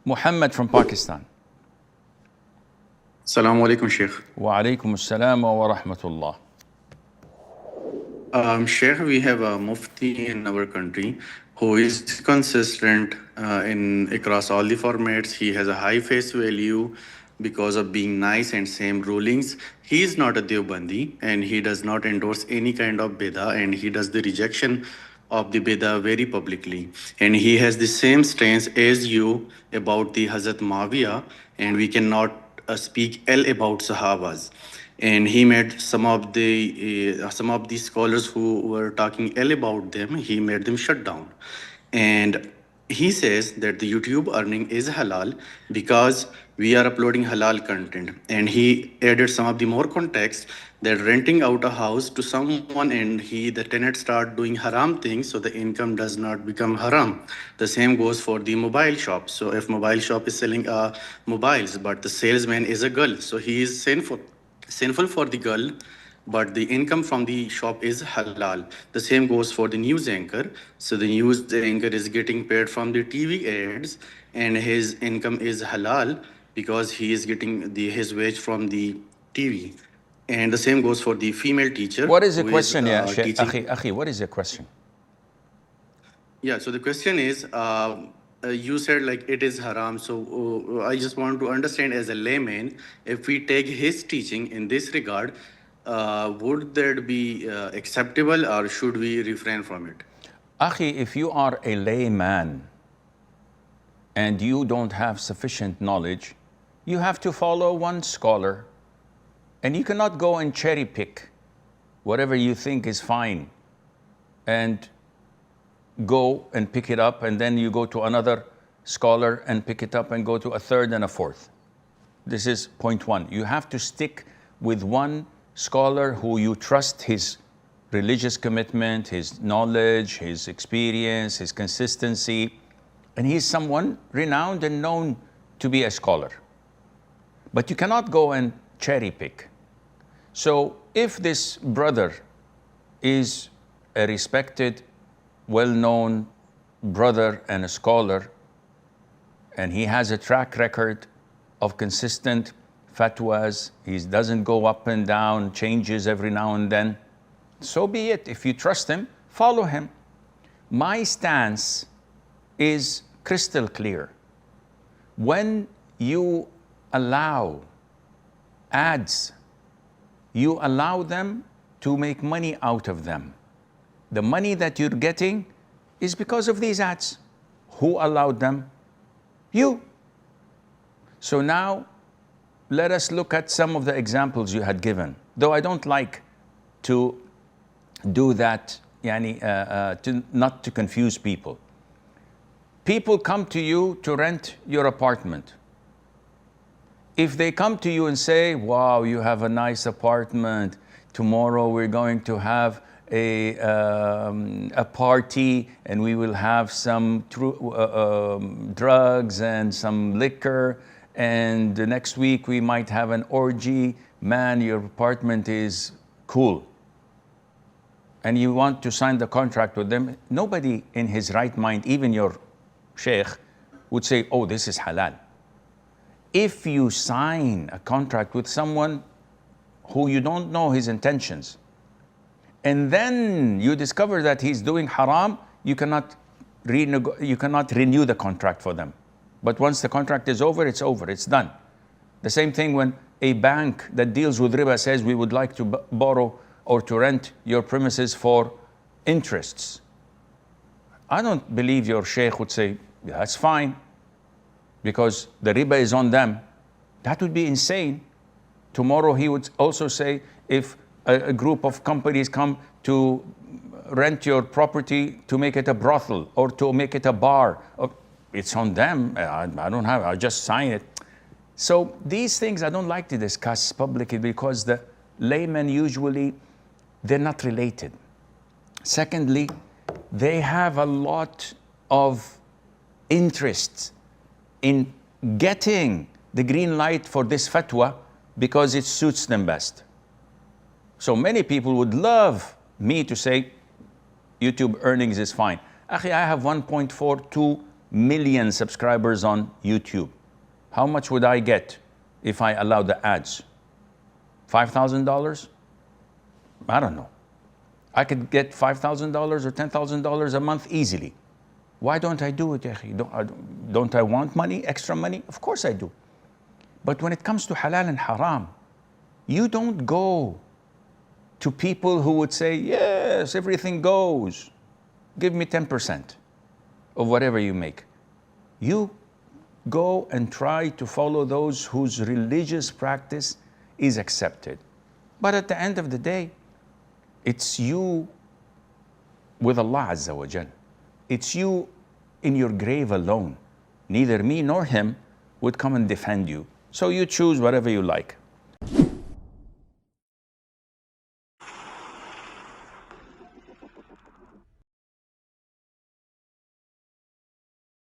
Muhammad from Pakistan. Assalamu alaikum, Sheikh. Wa alaikum assalam wa rahmatullah. Sheikh, we have a mufti in our country who is consistent in across all the formats. He has a high face value because of being nice and same rulings. He is not a Deobandi and he does not endorse any kind of bida, and he does the rejection of the bida very publicly. And he has the same stance as you about the Hazrat Muawiyah, and we cannot speak ill about Sahabas. And he made some of the scholars who were talking ill about them, he made them shut down. And he says that the YouTube earning is halal because we are uploading halal content. And he added some of the more context that renting out a house to someone and the tenant start doing haram things, so the income does not become haram. The same goes for the mobile shop. So if mobile shop is selling mobiles, but the salesman is a girl, so he is sinful for the girl, but the income from the shop is halal. The same goes for the news anchor. So the news anchor is getting paid from the TV ads, and his income is halal because he is getting his wage from the TV. And the same goes for the female teacher. What is the question, Sheikh? Akhi, what is the question? Yeah, so the question is, you said like it is haram. So I just want to understand as a layman, if we take his teaching in this regard, would that be acceptable or should we refrain from it? Akhi, if you are a layman and you don't have sufficient knowledge, you have to follow one scholar. And you cannot go and cherry pick whatever you think is fine and go and pick it up, and then you go to another scholar and pick it up and go to a third and a fourth. This is point one. You have to stick with one scholar who you trust his religious commitment, his knowledge, his experience, his consistency, and he's someone renowned and known to be a scholar. But you cannot go and cherry pick. So if this brother is a respected, well-known brother and a scholar, and he has a track record of consistent fatwas, he doesn't go up and down, changes every now and then, so be it. If you trust him, follow him. My stance is crystal clear. When you allow ads, you allow them to make money out of them. The money that you're getting is because of these ads. Who allowed them? You. So now, let us look at some of the examples you had given. Though I don't like to do that, not to confuse people. People come to you to rent your apartment. If they come to you and say, wow, you have a nice apartment, tomorrow we're going to have a party and we will have some drugs and some liquor, and the next week we might have an orgy, man, your apartment is cool. And you want to sign the contract with them, nobody in his right mind, even your sheikh, would say, oh, this is halal. If you sign a contract with someone who you don't know his intentions, and then you discover that he's doing haram, you cannot renew the contract for them. But once the contract is over, it's done. The same thing when a bank that deals with riba says, we would like to borrow or to rent your premises for interests. I don't believe your sheikh would say, that's fine, because the riba is on them. That would be insane. Tomorrow he would also say, if a group of companies come to rent your property to make it a brothel or to make it a bar, it's on them. I'll just sign it. So these things I don't like to discuss publicly because the laymen usually, they're not related. Secondly, they have a lot of interest in getting the green light for this fatwa because it suits them best. So many people would love me to say YouTube earnings is fine. Akhi, I have 1.42 million subscribers on YouTube. How much would I get if I allow the ads? $5,000? I don't know. I could get $5,000 or $10,000 a month easily. Why don't I do it, ya akhi? Don't I want money, extra money? Of course I do. But when it comes to halal and haram, you don't go to people who would say, yes, everything goes. Give me 10% of whatever you make. You go and try to follow those whose religious practice is accepted. But at the end of the day, it's you with Allah Azza wa Jal. It's you in your grave alone. Neither me nor him would come and defend you. So you choose whatever you like.